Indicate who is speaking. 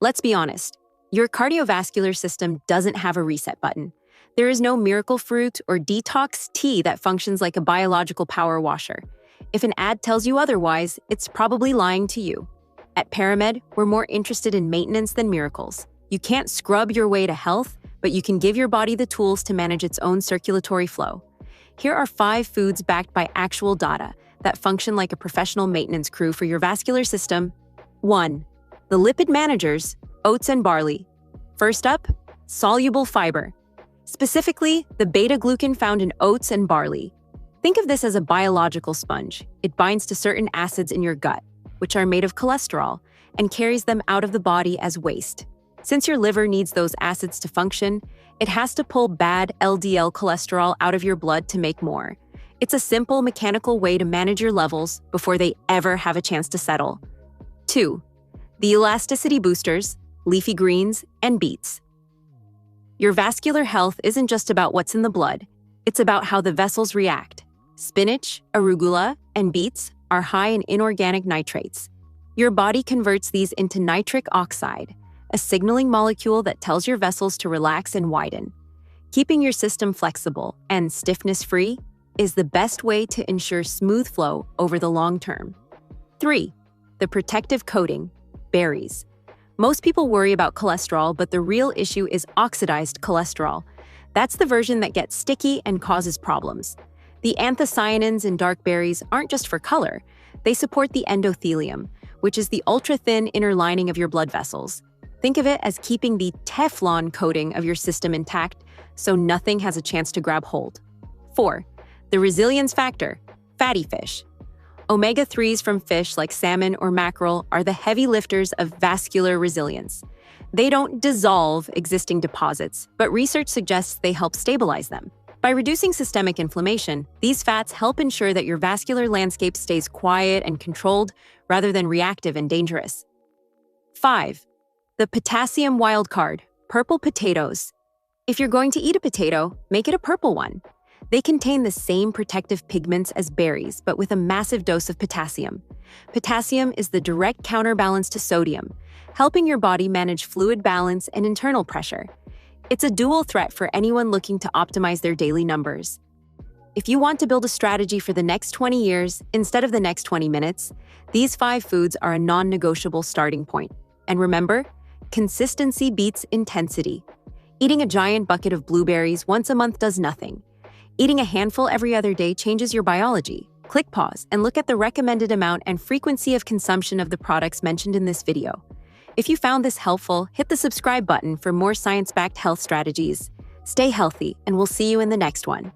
Speaker 1: Let's be honest, your cardiovascular system doesn't have a reset button. There is no miracle fruit or detox tea that functions like a biological power washer. If an ad tells you otherwise, it's probably lying to you. At Paramed, we're more interested in maintenance than miracles. You can't scrub your way to health, but you can give your body the tools to manage its own circulatory flow. Here are 5 foods backed by actual data that function like a professional maintenance crew for your vascular system. 1. The lipid managers, oats and barley. First up, soluble fiber. Specifically, the beta-glucan found in oats and barley. Think of this as a biological sponge. It binds to certain acids in your gut, which are made of cholesterol, and carries them out of the body as waste. Since your liver needs those acids to function, it has to pull bad LDL cholesterol out of your blood to make more. It's a simple mechanical way to manage your levels before they ever have a chance to settle. 2. The elasticity boosters, leafy greens, and beets. Your vascular health isn't just about what's in the blood, it's about how the vessels react. Spinach, arugula, and beets are high in inorganic nitrates. Your body converts these into nitric oxide, a signaling molecule that tells your vessels to relax and widen. Keeping your system flexible and stiffness-free is the best way to ensure smooth flow over the long term. 3. The protective coating, berries. Most people worry about cholesterol, but the real issue is oxidized cholesterol. That's the version that gets sticky and causes problems. The anthocyanins in dark berries aren't just for color. They support the endothelium, which is the ultra-thin inner lining of your blood vessels. Think of it as keeping the Teflon coating of your system intact so nothing has a chance to grab hold. 4. The resilience factor, fatty fish. Omega-3s from fish like salmon or mackerel are the heavy lifters of vascular resilience. They don't dissolve existing deposits, but research suggests they help stabilize them. By reducing systemic inflammation, these fats help ensure that your vascular landscape stays quiet and controlled rather than reactive and dangerous. 5. The potassium wildcard, purple potatoes. If you're going to eat a potato, make it a purple one. They contain the same protective pigments as berries, but with a massive dose of potassium. Potassium is the direct counterbalance to sodium, helping your body manage fluid balance and internal pressure. It's a dual threat for anyone looking to optimize their daily numbers. If you want to build a strategy for the next 20 years instead of the next 20 minutes, these 5 foods are a non-negotiable starting point. And remember, consistency beats intensity. Eating a giant bucket of blueberries once a month does nothing. Eating a handful every other day changes your biology. Click pause and look at the recommended amount and frequency of consumption of the products mentioned in this video. If you found this helpful, hit the subscribe button for more science-backed health strategies. Stay healthy, and we'll see you in the next one.